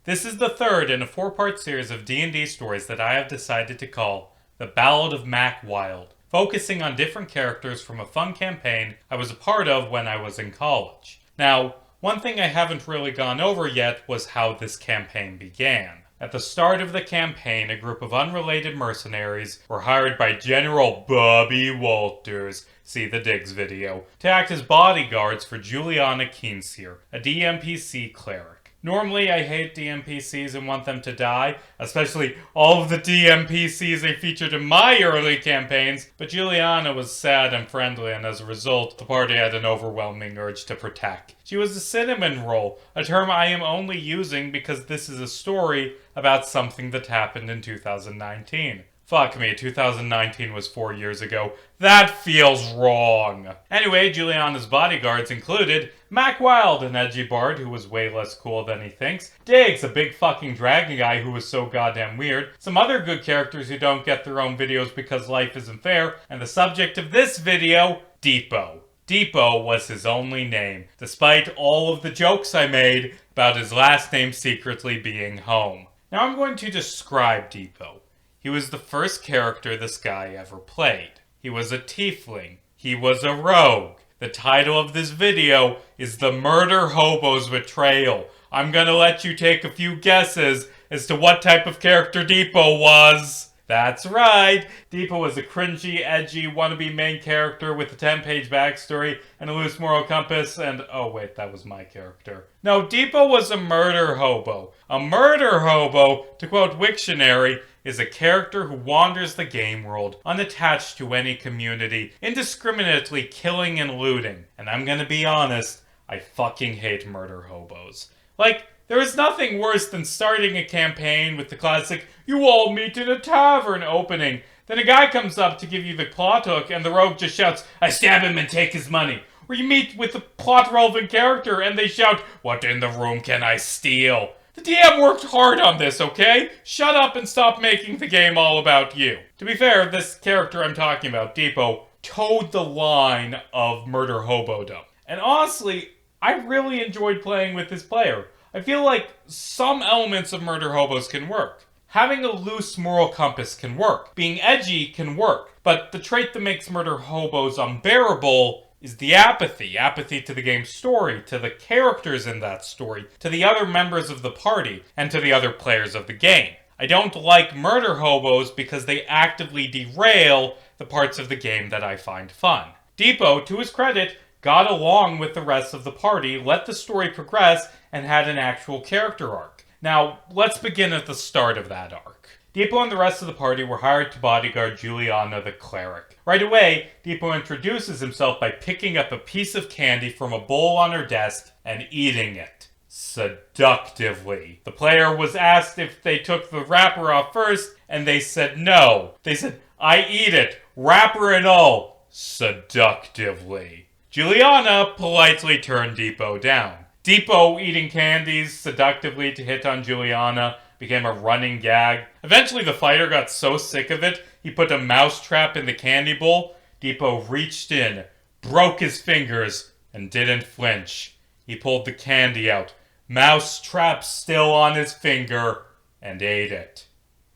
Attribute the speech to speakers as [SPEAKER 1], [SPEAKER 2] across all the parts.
[SPEAKER 1] This is the third in a 4-part series of D&D stories that I have decided to call The Ballad of Mack Wilde, focusing on different characters from a fun campaign I was a part of when I was in college. Now, one thing I haven't really gone over yet was how this campaign began. At the start of the campaign, a group of unrelated mercenaries were hired by General Bobby Walters, see the Diggs video, to act as bodyguards for Juliana Keenseer, a DMPC cleric. Normally, I hate DMPCs and want them to die, especially all of the DMPCs they featured in my early campaigns, but Juliana was sad and friendly, and as a result, the party had an overwhelming urge to protect. She was a cinnamon roll, a term I am only using because this is a story about something that happened in 2019. Fuck me, 2019 was 4 years ago. That feels wrong. Anyway, Juliana's bodyguards included Mack Wilde, an edgy bard who was way less cool than he thinks, Diggs, a big fucking dragon guy who was so goddamn weird, some other good characters who don't get their own videos because life isn't fair, and the subject of this video, Dipo. Dipo was his only name, despite all of the jokes I made about his last name secretly being Home. Now I'm going to describe Dipo. He was the first character this guy ever played. He was a tiefling. He was a rogue. The title of this video is The Murder Hobo's Betrayal. I'm gonna let you take a few guesses as to what type of character Dipo was. That's right, Dipo was a cringy, edgy, wannabe main character with a 10-page backstory and a loose moral compass and... oh wait, that was my character. No, Dipo was a murder hobo. A murder hobo, to quote Wiktionary, is a character who wanders the game world, unattached to any community, indiscriminately killing and looting. And I'm gonna be honest, I fucking hate murder hobos. Like, there is nothing worse than starting a campaign with the classic, you all meet in a tavern opening. Then a guy comes up to give you the plot hook and the rogue just shouts, I stab him and take his money. Or you meet with the plot relevant character and they shout, what in the room can I steal? The DM worked hard on this, okay? Shut up and stop making the game all about you. To be fair, this character I'm talking about, Dipo, towed the line of murder hobodom. And honestly, I really enjoyed playing with this player. I feel like some elements of murder hobos can work. Having a loose moral compass can work. Being edgy can work. But the trait that makes murder hobos unbearable is the apathy. Apathy to the game's story, to the characters in that story, to the other members of the party, and to the other players of the game. I don't like murder hobos because they actively derail the parts of the game that I find fun. Dipo, to his credit, got along with the rest of the party, let the story progress, and had an actual character arc. Now, let's begin at the start of that arc. Dipo and the rest of the party were hired to bodyguard Juliana the cleric. Right away, Dipo introduces himself by picking up a piece of candy from a bowl on her desk and eating it. Seductively. The player was asked if they took the wrapper off first, and they said no. They said, I eat it, wrapper and all, seductively. Juliana politely turned Dipo down. Dipo eating candies seductively to hit on Juliana became a running gag. Eventually the fighter got so sick of it, he put a mouse trap in the candy bowl. Dipo reached in, broke his fingers, and didn't flinch. He pulled the candy out, mouse trap still on his finger, and ate it.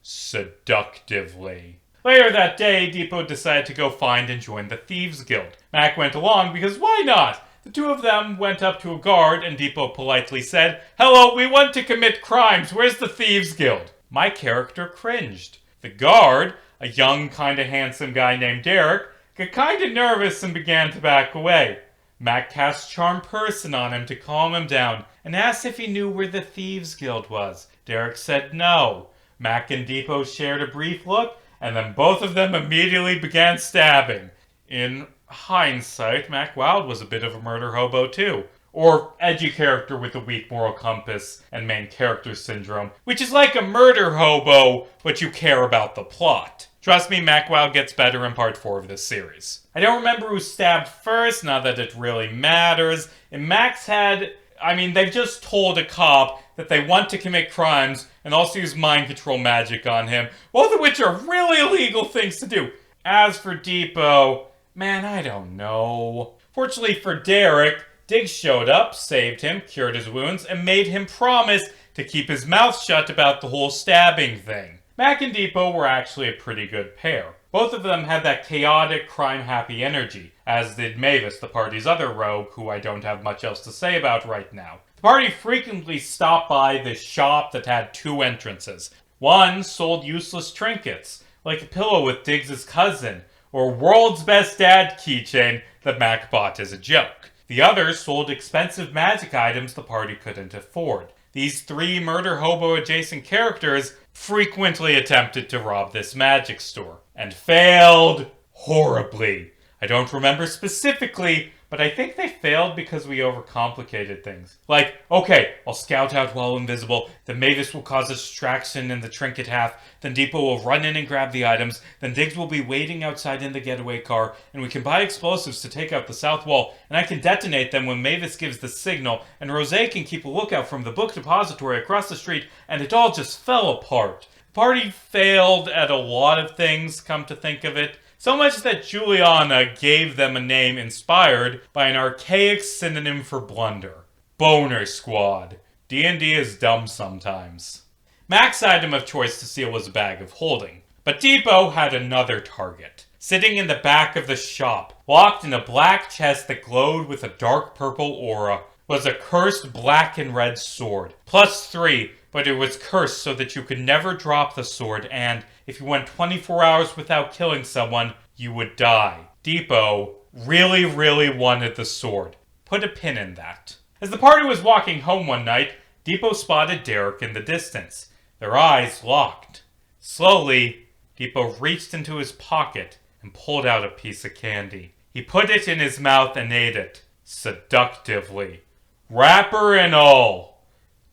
[SPEAKER 1] Seductively. Later that day, Dipo decided to go find and join the Thieves Guild. Mack went along because why not? The two of them went up to a guard and Dipo politely said, hello, we want to commit crimes. Where's the Thieves Guild? My character cringed. The guard, a young, kinda handsome guy named Derek, got kinda nervous and began to back away. Mack cast Charm Person on him to calm him down and asked if he knew where the Thieves Guild was. Derek said no. Mack and Dipo shared a brief look and then both of them immediately began stabbing. In hindsight, Mack Wilde was a bit of a murder hobo too. Or edgy character with a weak moral compass and main character syndrome, which is like a murder hobo, but you care about the plot. Trust me, Mack Wilde gets better in part 4 of this series. I don't remember who stabbed first, not that it really matters. In Mack's head, they've just told a cop that they want to commit crimes and also use mind control magic on him, both of which are really illegal things to do. As for Dipo, man, I don't know. Fortunately for Derek, Diggs showed up, saved him, cured his wounds, and made him promise to to keep his mouth shut about the whole stabbing thing. Mack and Dipo were actually a pretty good pair. Both of them had that chaotic, crime-happy energy, as did Mavis, the party's other rogue, who I don't have much else to say about right now. The party frequently stopped by this shop that had two entrances. One sold useless trinkets, like a pillow with Diggs' cousin, or World's Best Dad keychain that Mack bought as a joke. The other sold expensive magic items the party couldn't afford. These three murder hobo adjacent characters frequently attempted to rob this magic store, and failed horribly. I don't remember specifically, but I think they failed because we overcomplicated things. Like, okay, I'll scout out while invisible, then Mavis will cause a distraction in the trinket half, then Dipo will run in and grab the items, then Diggs will be waiting outside in the getaway car, and we can buy explosives to take out the south wall, and I can detonate them when Mavis gives the signal, and Rose can keep a lookout from the book depository across the street, and it all just fell apart. The party failed at a lot of things, come to think of it. So much that Juliana gave them a name inspired by an archaic synonym for blunder. Boner Squad. D&D is dumb sometimes. Mack's item of choice to steal was a bag of holding. But Dipo had another target. Sitting in the back of the shop, locked in a black chest that glowed with a dark purple aura, was a cursed black and red sword. +3, but it was cursed so that you could never drop the sword, and if you went 24 hours without killing someone, you would die. Dipo really wanted the sword. Put a pin in that. As the party was walking home one night, Dipo spotted Derek in the distance. Their eyes locked. Slowly, Dipo reached into his pocket and pulled out a piece of candy. He put it in his mouth and ate it, seductively. Wrapper and all.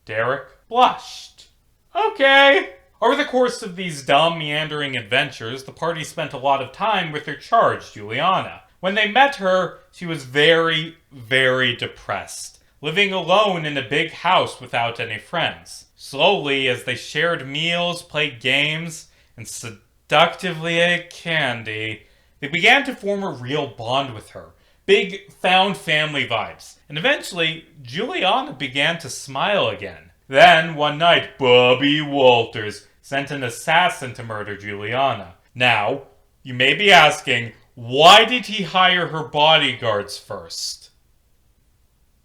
[SPEAKER 1] Derek blushed. Okay. Over the course of these dumb, meandering adventures, the party spent a lot of time with their charge, Juliana. When they met her, she was very depressed, living alone in a big house without any friends. Slowly, as they shared meals, played games, and seductively ate candy, they began to form a real bond with her. Big found family vibes. And eventually, Juliana began to smile again. Then, one night, Bobby Walters sent an assassin to murder Juliana. Now, you may be asking, why did he hire her bodyguards first?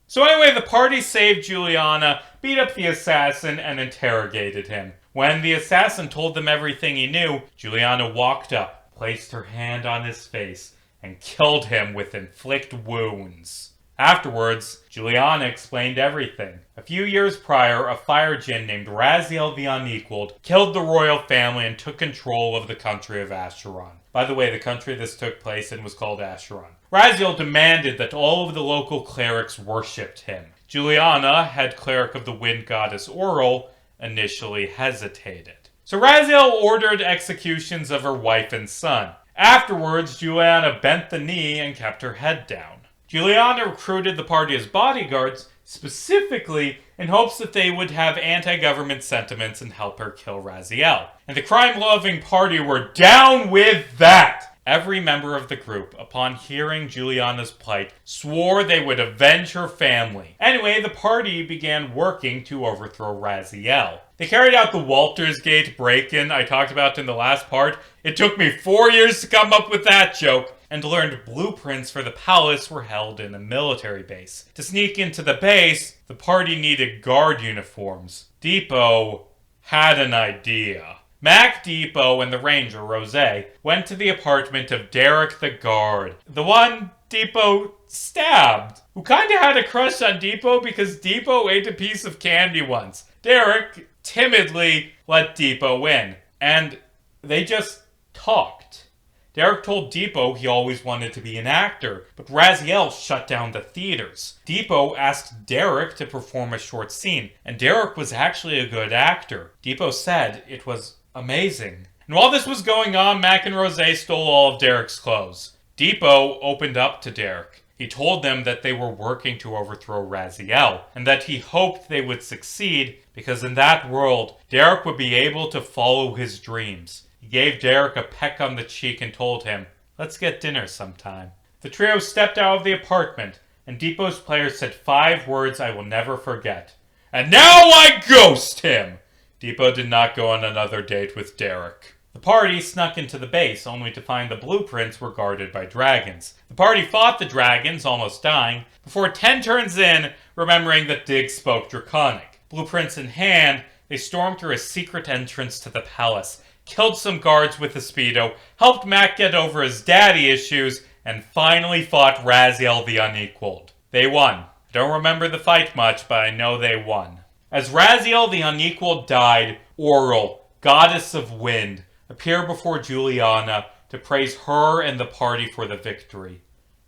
[SPEAKER 1] So anyway, the party saved Juliana, beat up the assassin, and interrogated him. When the assassin told them everything he knew, Juliana walked up, placed her hand on his face, and killed him with inflict wounds. Afterwards, Juliana explained everything. A few years prior, a fire djinn named Raziel the Unequaled killed the royal family and took control of the country of Acheron. By the way, the country this took place in was called Acheron. Raziel demanded that all of the local clerics worshipped him. Juliana, head cleric of the wind goddess Oral, initially hesitated. So Raziel ordered executions of her wife and son. Afterwards, Juliana bent the knee and kept her head down. Juliana recruited the party as bodyguards, specifically in hopes that they would have anti-government sentiments and help her kill Raziel. And the crime-loving party were down with that! Every member of the group, upon hearing Juliana's plight, swore they would avenge her family. Anyway, the party began working to overthrow Raziel. They carried out the Walters Gate break-in I talked about in the last part. It took me 4 years to come up with that joke, and learned blueprints for the palace were held in a military base. To sneak into the base, the party needed guard uniforms. Dipo had an idea. Mack, Dipo, and the ranger, Rose, went to the apartment of Derek the guard, the one Dipo stabbed, who kinda had a crush on Dipo because Dipo ate a piece of candy once. Derek timidly let Dipo in, and they just talked. Derek told Dipo he always wanted to be an actor, but Raziel shut down the theaters. Dipo asked Derek to perform a short scene, and Derek was actually a good actor. Dipo said it was amazing. And while this was going on, Mack and Rose stole all of Derek's clothes. Dipo opened up to Derek. He told them that they were working to overthrow Raziel, and that he hoped they would succeed because in that world, Derek would be able to follow his dreams. He gave Derek a peck on the cheek and told him, "Let's get dinner sometime." The trio stepped out of the apartment, and Dipo's players said 5 words I will never forget. and now I ghost him! Dipo did not go on another date with Derek. The party snuck into the base, only to find the blueprints were guarded by dragons. The party fought the dragons, almost dying, before 10 turns in, remembering that Diggs spoke Draconic. Blueprints in hand, they stormed through a secret entrance to the palace, killed some guards with a Speedo, helped Mack get over his daddy issues, and finally fought Raziel the Unequaled. They won. I don't remember the fight much, but I know they won. As Raziel the Unequaled died, Oral, goddess of wind, appeared before Juliana to praise her and the party for the victory.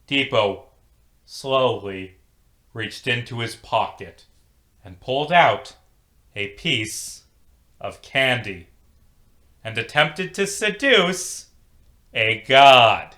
[SPEAKER 1] Dipo, slowly, reached into his pocket and pulled out a piece of candy and attempted to seduce a god.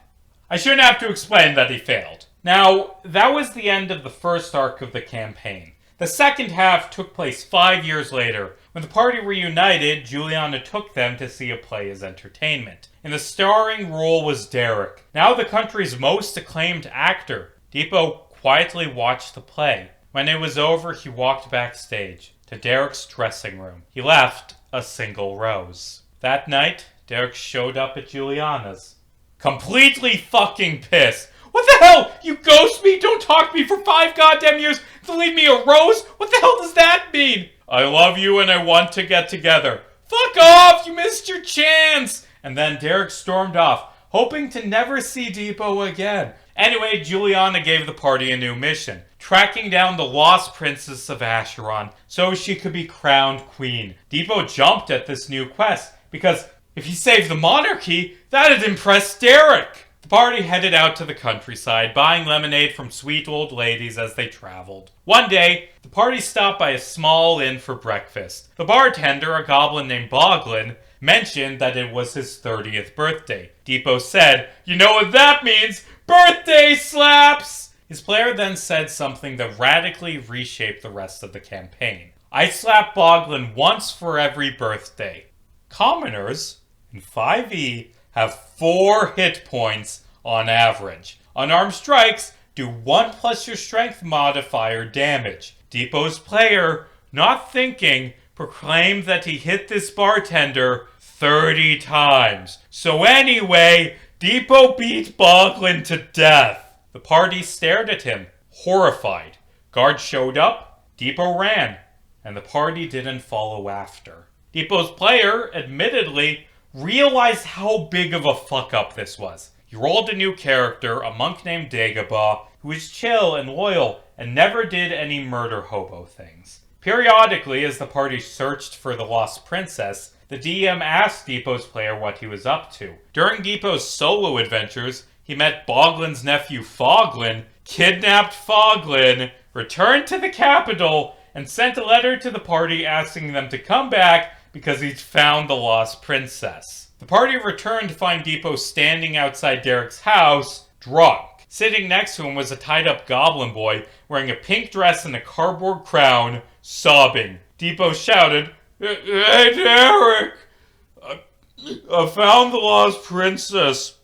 [SPEAKER 1] I shouldn't have to explain that he failed. Now, that was the end of the first arc of the campaign. The second half took place 5 years later. When the party reunited, Juliana took them to see a play as entertainment. In the starring role was Derek, now the country's most acclaimed actor. Dipo quietly watched the play. When it was over, he walked backstage to Derek's dressing room. He left a single rose. That night, Derek showed up at Juliana's, completely fucking pissed. What the hell? You ghost me? Don't talk to me for 5 goddamn years to leave me a rose? What the hell does that mean? I love you and I want to get together. Fuck off! You missed your chance! And then Derek stormed off, hoping to never see Dipo again. Anyway, Juliana gave the party a new mission, tracking down the lost princess of Acheron so she could be crowned queen. Dipo jumped at this new quest because if he saved the monarchy, that'd impress Derek. The party headed out to the countryside, buying lemonade from sweet old ladies as they traveled. One day, the party stopped by a small inn for breakfast. The bartender, a goblin named Boglin, mentioned that it was his 30th birthday. Dipo said, "You know what that means? Birthday slaps!" His player then said something that radically reshaped the rest of the campaign. I slapped Boglin once for every birthday. Commoners in 5e have 4 hit points on average. Unarmed strikes do 1 plus your strength modifier damage. Dipo's player, not thinking, proclaimed that he hit this bartender 30 times. So anyway, Dipo beat Boglin to death. The party stared at him, horrified. Guards showed up, Dipo ran, and the party didn't follow after. Dipo's player, admittedly, realized how big of a fuck-up this was. He rolled a new character, a monk named Dagobah, who was chill and loyal and never did any murder hobo things. Periodically, as the party searched for the lost princess, the DM asked Dipo's player what he was up to. During Dipo's solo adventures, he met Boglin's nephew Foglin, kidnapped Foglin, returned to the capital, and sent a letter to the party asking them to come back because he'd found the lost princess. The party returned to find Dipo standing outside Derek's house, drunk. Sitting next to him was a tied-up goblin boy wearing a pink dress and a cardboard crown, sobbing. Dipo shouted, "Hey Derek! I found the lost princess.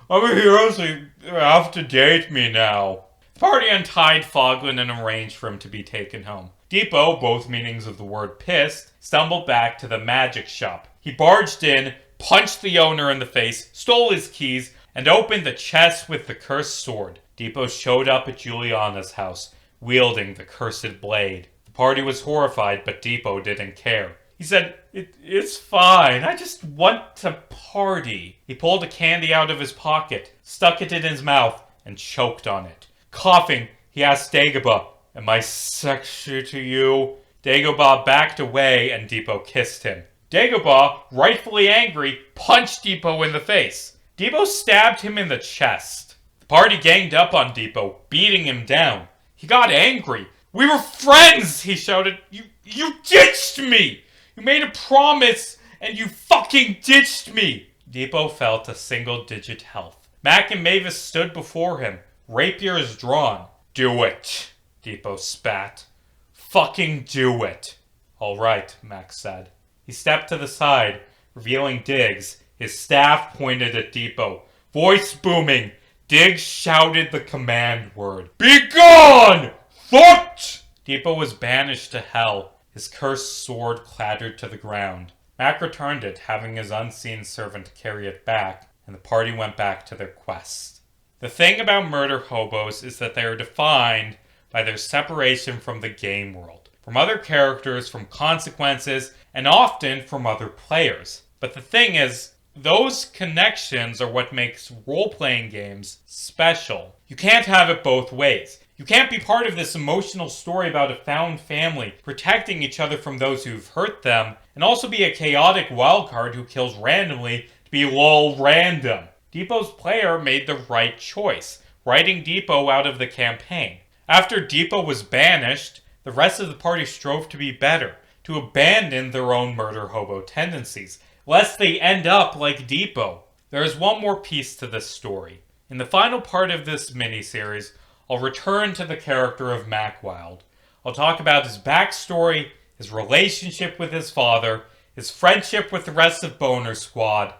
[SPEAKER 1] I'm a hero, so you have to date me now." The party untied Foglin and arranged for him to be taken home. Dipo, both meanings of the word pissed, stumbled back to the magic shop. He barged in, punched the owner in the face, stole his keys, and opened the chest with the cursed sword. Dipo showed up at Juliana's house, wielding the cursed blade. The party was horrified, but Dipo didn't care. He said, It's fine, I just want to party." He pulled a candy out of his pocket, stuck it in his mouth, and choked on it. Coughing, he asked Dagobah, "Am I sexy to you?" Dagobah backed away and Dipo kissed him. Dagobah, rightfully angry, punched Dipo in the face. Dipo stabbed him in the chest. The party ganged up on Dipo, beating him down. He got angry. "We were friends!" he shouted. You ditched me! You made a promise and you fucking ditched me!" Dipo fell to single-digit health. Mack and Mavis stood before him, rapiers drawn. "Do it," Dipo spat. "Fucking do it." "All right," Max said. He stepped to the side, revealing Diggs. His staff pointed at Dipo. Voice booming, Diggs shouted the command word. "Be gone! Foot!" Dipo was banished to hell. His cursed sword clattered to the ground. Mack returned it, having his unseen servant carry it back, and the party went back to their quest. The thing about murder hobos is that they are defined by their separation from the game world, from other characters, from consequences, and often from other players. But the thing is, those connections are what makes role-playing games special. You can't have it both ways. You can't be part of this emotional story about a found family, protecting each other from those who've hurt them, and also be a chaotic wildcard who kills randomly to be lol random. Dipo's player made the right choice, writing Dipo out of the campaign. After Dipo was banished, the rest of the party strove to be better, to abandon their own murder hobo tendencies, lest they end up like Dipo. There is one more piece to this story. In the final part of this miniseries, I'll return to the character of Mack Wilde. I'll talk about his backstory, his relationship with his father, his friendship with the rest of Boner Squad,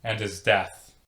[SPEAKER 1] and his death.